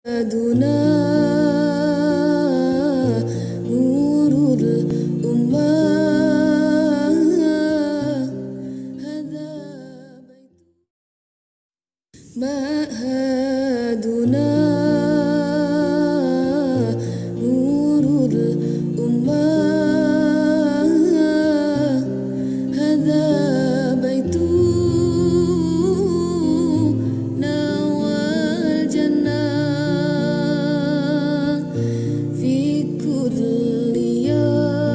أدنى نور الأمة هذا بيت معهدنا نور الأمة هذا بيتنا والجنة في كل يوم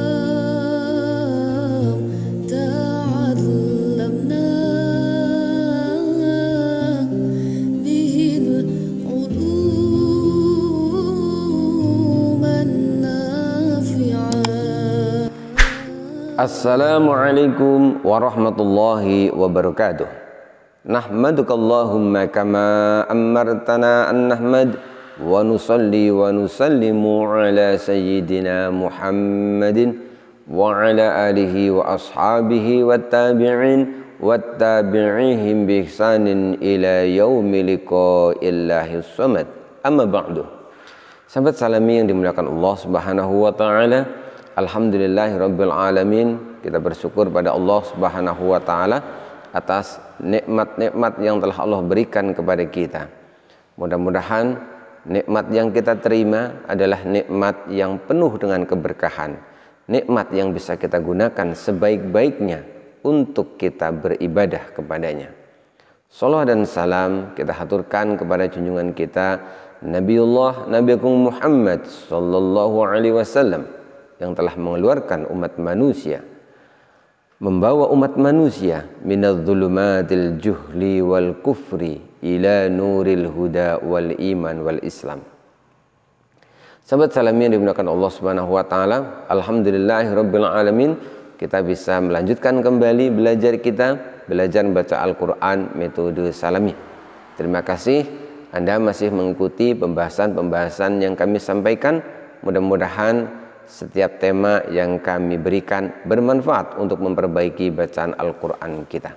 تعلمنا به العلوم النافعة. Assalamualaikum warahmatullahi wabarakatuh. Nahmaduka Allahumma kama amartana an nahmad wa nusalli wa nusallimu ala sayyidina Muhammadin wa ala alihi wa ashabihi wa tabi'in wa tabi'ihim bi ihsanin ila yaumi liqa'illahi samad. Amma ba'du. Sahabat salami yang dimuliakan Allah Subhanahu wa taala, alhamdulillahirabbil alamin. Kita bersyukur pada Allah Subhanahu wa taala atas nikmat-nikmat yang telah Allah berikan kepada kita. Mudah-mudahan nikmat yang kita terima adalah nikmat yang penuh dengan keberkahan, nikmat yang bisa kita gunakan sebaik-baiknya untuk kita beribadah kepadanya. Salawat dan salam kita haturkan kepada junjungan kita Nabiullah Nabi Agung Muhammad sallallahu alaihi wasallam yang telah mengeluarkan umat manusia, membawa umat manusia minadz-dzulumatil juhli wal kufri ila nuril huda wal iman wal islam. Sahabat salami yang dimuliakan Allah Subhanahu wa taala, alhamdulillahirabbil alamin, kita bisa melanjutkan kembali belajar membaca Al-Qur'an metode salami. Terima kasih Anda masih mengikuti pembahasan-pembahasan yang kami sampaikan. Mudah-mudahan setiap tema yang kami berikan bermanfaat untuk memperbaiki bacaan Al-Quran kita.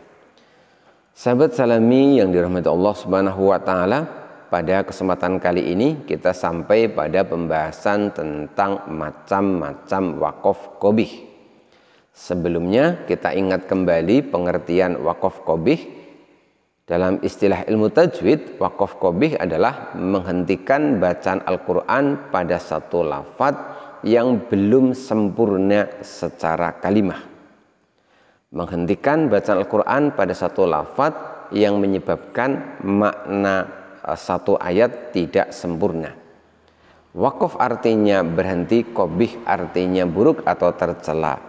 Sahabat salami yang dirahmati Allah Subhanahu wa taala, pada kesempatan kali ini kita sampai pada pembahasan tentang macam-macam wakaf qobih. Sebelumnya kita ingat kembali pengertian wakaf qobih. Dalam istilah ilmu tajwid, wakaf qobih adalah menghentikan bacaan Al-Quran pada satu lafadz yang belum sempurna secara kalimah. Menghentikan bacaan Al-Quran pada satu lafadz yang menyebabkan makna satu ayat tidak sempurna. Wakaf artinya berhenti, qobih artinya buruk atau tercela.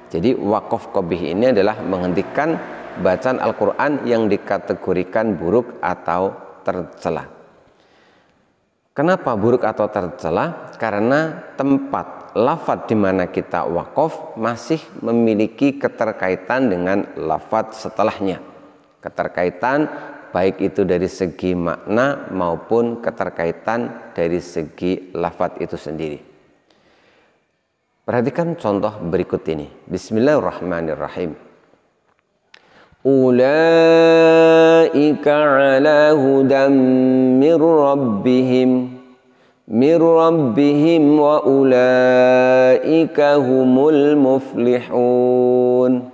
Jadi wakaf qobih ini adalah menghentikan bacaan Al-Quran yang dikategorikan buruk atau tercela. Kenapa buruk atau tercela? Karena tempat lafadz di mana kita wakaf masih memiliki keterkaitan dengan lafadz setelahnya. Keterkaitan baik itu dari segi makna maupun keterkaitan dari segi lafadz itu sendiri. Perhatikan contoh berikut ini. Bismillahirrahmanirrahim. Ulaika ala hudam mir rabbihim wa ulaika humul muflihun.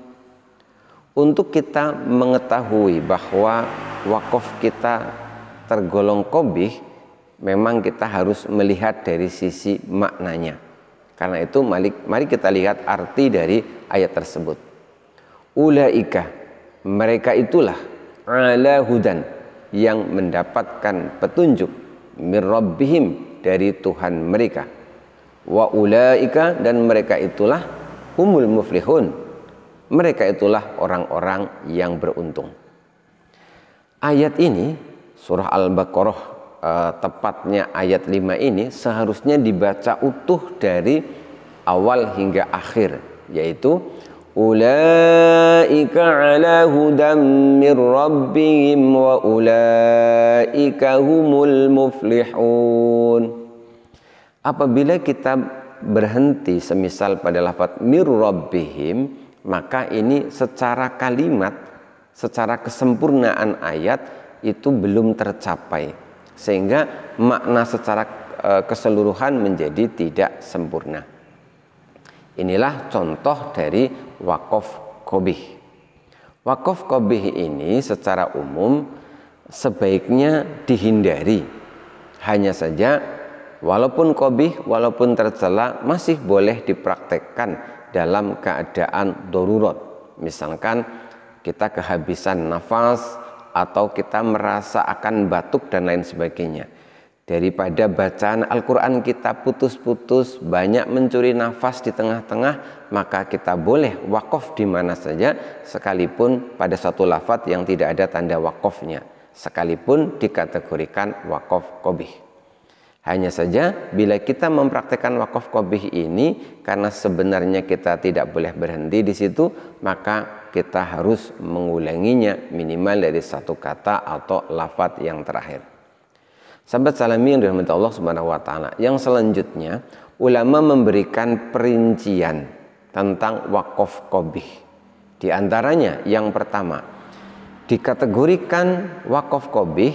Untuk kita mengetahui bahwa wakaf kita tergolong qobih, memang kita harus melihat dari sisi maknanya. Karena itu mari kita lihat arti dari ayat tersebut. Ulaika, mereka itulah ala hudan, yang mendapatkan petunjuk, mir rabbihim, dari Tuhan mereka, wa ulaika, dan mereka itulah humul muflihun, mereka itulah orang-orang yang beruntung. Ayat ini surah Al-Baqarah, tepatnya ayat 5 ini seharusnya dibaca utuh dari awal hingga akhir, yaitu ulaika ala hudam mir rabbihim wa ulaika humul muflihun. Apabila kita berhenti semisal pada lafadz mir rabbihim, maka ini secara kalimat, secara kesempurnaan ayat itu belum tercapai. sehingga makna secara keseluruhan menjadi tidak sempurna. Inilah contoh dari wakaf qabih. Wakaf qabih ini secara umum sebaiknya dihindari. Hanya saja walaupun qabih, walaupun tercela, masih boleh dipraktekkan dalam keadaan darurat. Misalkan kita kehabisan nafas atau kita merasa akan batuk dan lain sebagainya. Daripada bacaan Al-Quran kita putus-putus, banyak mencuri nafas di tengah-tengah, maka kita boleh wakaf di mana saja, sekalipun pada satu lafadz yang tidak ada tanda wakafnya, sekalipun dikategorikan wakaf qabih. Hanya saja bila kita mempraktekkan wakaf qabih ini, karena sebenarnya kita tidak boleh berhenti di situ, maka kita harus mengulanginya minimal dari satu kata atau lafadz yang terakhir. Sahabat salami yang dirahmati Allah Subhanahu wa taala, yang selanjutnya ulama memberikan perincian tentang wakaf qabih. Di antaranya yang pertama, dikategorikan wakaf qabih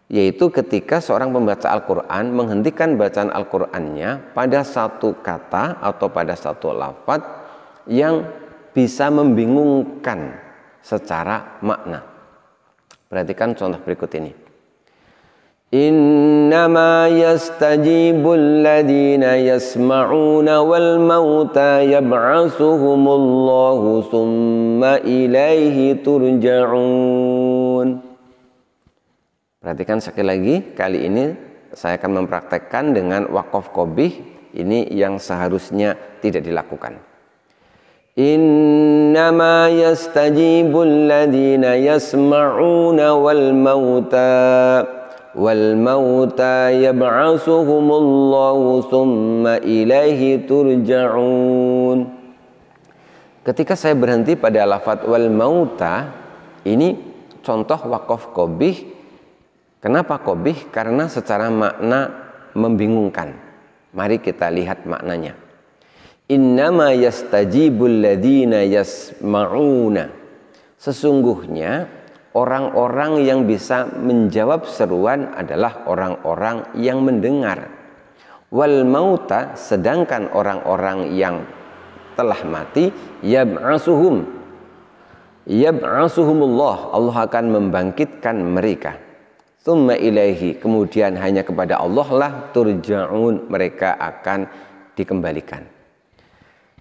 yaitu ketika seorang pembaca Al-Qur'an menghentikan bacaan Al-Qur'annya pada satu kata atau pada satu lafadz yang bisa membingungkan secara makna. Perhatikan contoh berikut ini. Innama yastajibul ladina yasma'una wal mauta yab'asuhumullahu summa ilaihi turja'un. Perhatikan sekali lagi, kali ini saya akan mempraktekkan dengan wakaf qabih ini yang seharusnya tidak dilakukan. Innama yastajibul ladina yasma'una wal mauta yab'asuhumullahu summa ilaihi turja'un. Ketika saya berhenti pada lafadz wal mauta, ini contoh wakaf qabih. Kenapa qabih? Karena secara makna membingungkan. Mari kita lihat maknanya. Innama yastajibul ladina yasma'una. Sesungguhnya orang-orang yang bisa menjawab seruan adalah orang-orang yang mendengar. Wal mauta, sedangkan orang-orang yang telah mati, yab'asuhumullah, Allah akan membangkitkan mereka. Tsumma ilaihi, kemudian hanya kepada Allah lah turja'un, mereka akan dikembalikan.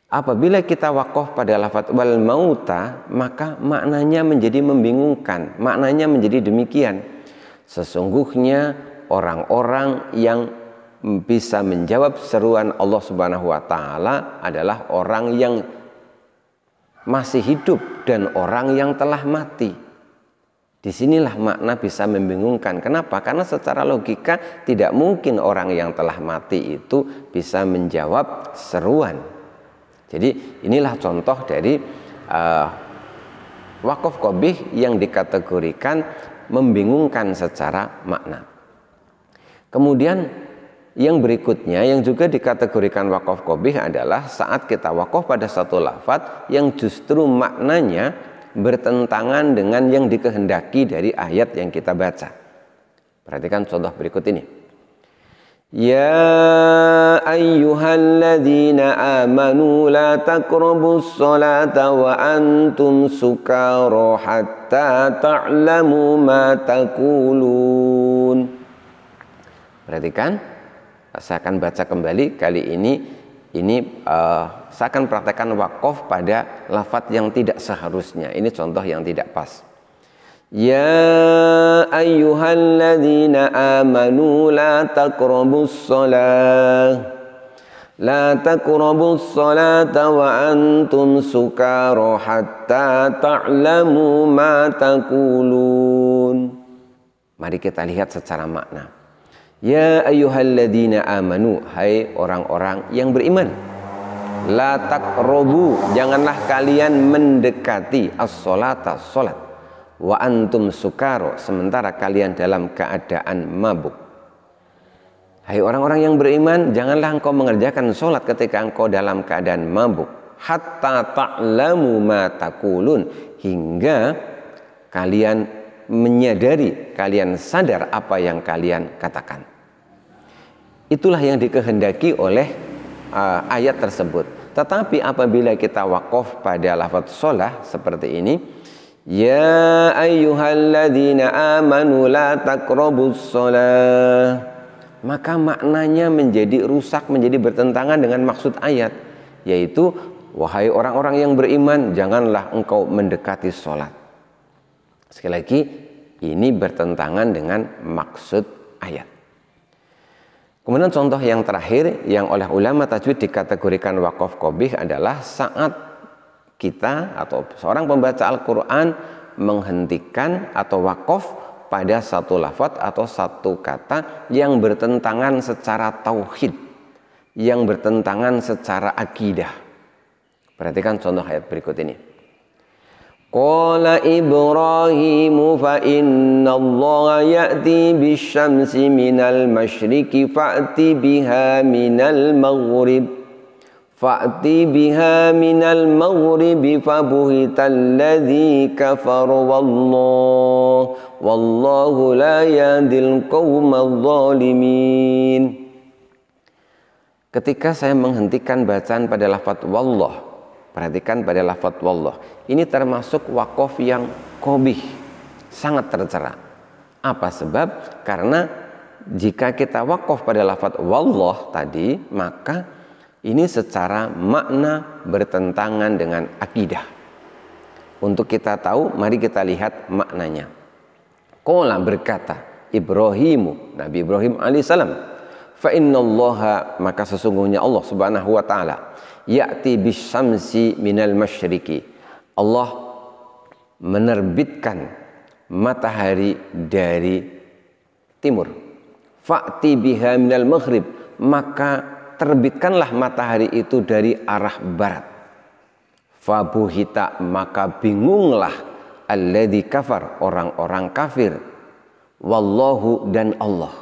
Apabila kita wakaf pada lafadz wal mauta, maka maknanya menjadi membingungkan. Maknanya menjadi demikian. Sesungguhnya orang-orang yang bisa menjawab seruan Allah Subhanahu wa taala adalah orang yang masih hidup dan orang yang telah mati. Disinilah makna bisa membingungkan. Kenapa? Karena secara logika tidak mungkin orang yang telah mati itu bisa menjawab seruan. Jadi inilah contoh dari wakaf qabih yang dikategorikan membingungkan secara makna. Kemudian yang berikutnya yang juga dikategorikan wakaf qabih adalah saat kita wakaf pada satu lafadz yang justru maknanya bertentangan dengan yang dikehendaki dari ayat yang kita baca. Perhatikan contoh berikut ini. Ya ayyuhalladzina amanu la taqrabus salata wa antum sukara hatta ta'lamu ma taqulun. Perhatikan, saya akan baca kembali. Kali ini saya akan praktekkan wakaf pada lafadz yang tidak seharusnya. Ini contoh yang tidak pas. Ya ayyuhalladzina amanu la taqrabus salata wa antum sukara hatta ta'lamu ma taqulun. Mari kita lihat secara makna. Ya ayyuhalladzina amanu, hai orang-orang yang beriman. La taqrabu, janganlah kalian mendekati as-salata, salat. Wa antum sukaro, sementara kalian dalam keadaan mabuk. Hai orang-orang yang beriman, janganlah engkau mengerjakan salat ketika engkau dalam keadaan mabuk. Hatta ta'lamu ma taqulun, hingga kalian menyadari, kalian sadar apa yang kalian katakan. Itulah yang dikehendaki oleh ayat tersebut. Tetapi apabila kita wakaf pada lafaz shalah seperti ini, ya ayyuhalladzina amanu la taqrabus shalah, maka maknanya menjadi rusak, menjadi bertentangan dengan maksud ayat, yaitu wahai orang-orang yang beriman, janganlah engkau mendekati sholat. Sekali lagi, ini bertentangan dengan maksud ayat. Kemudian contoh yang terakhir yang oleh ulama tajwid dikategorikan wakaf qabih adalah saat kita atau seorang pembaca Al-Quran menghentikan atau wakaf pada satu lafaz atau satu kata yang bertentangan secara tauhid, yang bertentangan secara akidah. Perhatikan contoh ayat berikut ini. Qala Ibrahimu fa inna Allah ya'ti bisyamsi minal masyriqi fa'ti biha minal maghrib fa'ti biha minal maghribi fabuhital ladzi kafar wallahu la yahdil qaumadz zalimin. Ketika saya menghentikan bacaan pada lafaz wallah, perhatikan pada lafaz wallah, ini termasuk wakaf yang qabih, sangat tercela. Apa sebab? Karena jika kita wakaf pada lafaz wallah tadi, maka ini secara makna bertentangan dengan akidah. Untuk kita tahu, mari kita lihat maknanya. Qala berkata Ibrahimu, Nabi Ibrahim alaihissalam, fa innallaha, maka sesungguhnya Allah subhanahu wa ta'ala, ya'ti bisyamsi minal masyriqi, Allah menerbitkan matahari dari timur. Fa'ti biha minal maghrib, maka terbitkanlah matahari itu dari arah barat. Fabuhita, maka bingunglah alladzi kafar, orang-orang kafir. Wallahu, dan Allah.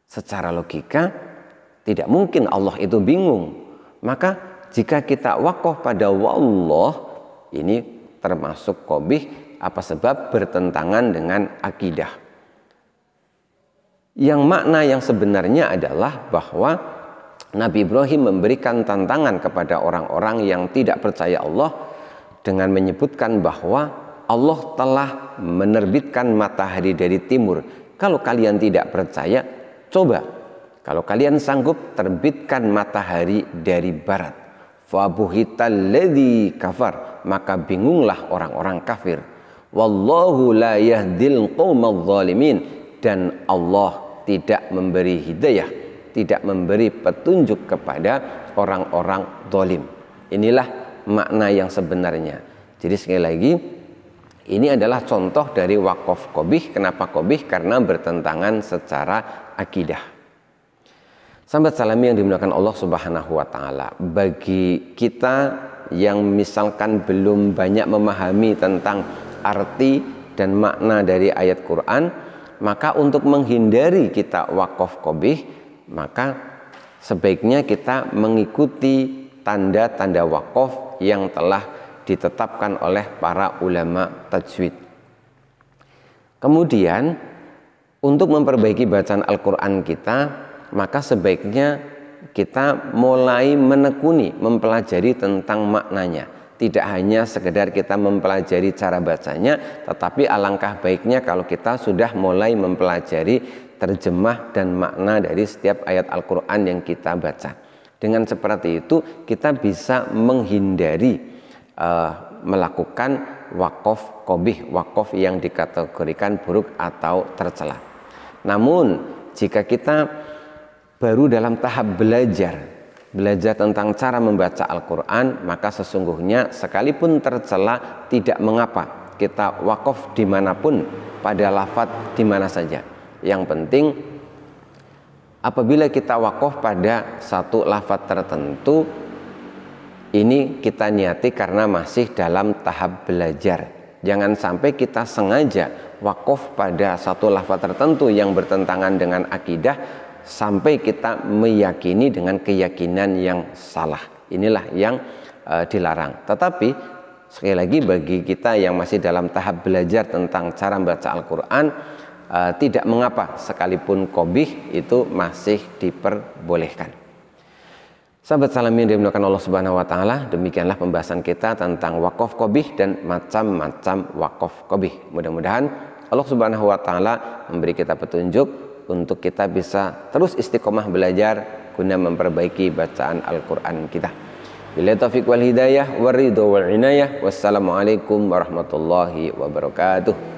Secara logika tidak mungkin Allah itu bingung. Maka jika kita wakaf pada wallah, ini termasuk qabih. Apa sebab? Bertentangan dengan akidah. Yang makna yang sebenarnya adalah bahwa Nabi Ibrahim memberikan tantangan kepada orang-orang yang tidak percaya Allah dengan menyebutkan bahwa Allah telah menerbitkan matahari dari timur. Kalau kalian tidak percaya, coba, kalau kalian sanggup, terbitkan matahari dari barat. Fabuhital ladzi kafar, maka bingunglah orang-orang kafir. Wallahu la yahdil qaumadz zalimin, dan Allah tidak memberi hidayah, tidak memberi petunjuk kepada orang-orang zalim. Inilah makna yang sebenarnya. Jadi sekali lagi, ini adalah contoh dari wakaf qabih. Kenapa qabih? Karena bertentangan secara akidah. Sahabat Salami yang dimuliakan Allah Subhanahu wa taala, bagi kita yang misalkan belum banyak memahami tentang arti dan makna dari ayat Quran, maka untuk menghindari kita wakaf qabih, maka sebaiknya kita mengikuti tanda-tanda wakaf yang telah ditetapkan oleh para ulama tajwid. Kemudian untuk memperbaiki bacaan Al-Quran kita, maka sebaiknya kita mulai menekuni, mempelajari tentang maknanya. Tidak hanya sekedar kita mempelajari cara bacanya, tetapi alangkah baiknya kalau kita sudah mulai mempelajari terjemah dan makna dari setiap ayat Al-Quran yang kita baca. Dengan seperti itu kita bisa menghindari melakukan wakaf qabih, wakaf yang dikategorikan buruk atau tercela. Namun jika kita baru dalam tahap belajar tentang cara membaca Al-Quran, maka sesungguhnya sekalipun tercela tidak mengapa kita wakaf dimanapun, pada lafaz dimana saja. Yang penting apabila kita wakaf pada satu lafaz tertentu, ini kita niati karena masih dalam tahap belajar. Jangan sampai kita sengaja wakaf pada satu lafaz tertentu yang bertentangan dengan akidah, sampai kita meyakini dengan keyakinan yang salah. Inilah yang dilarang. Tetapi Sekali lagi bagi kita yang masih dalam tahap belajar tentang cara membaca Al-Quran, tidak mengapa sekalipun qabih itu masih diperbolehkan. Sahabat Salamin dimuliakan Allah Subhanahu wa taala, demikianlah pembahasan kita tentang wakaf qabih dan macam-macam wakaf qabih. Mudah-mudahan Allah Subhanahu wa taala memberi kita petunjuk untuk kita bisa terus istiqomah belajar guna memperbaiki bacaan Al-Qur'an kita. Billahi taufiq wal hidayah, waridho wal inayah. Wassalamualaikum warahmatullahi wabarakatuh.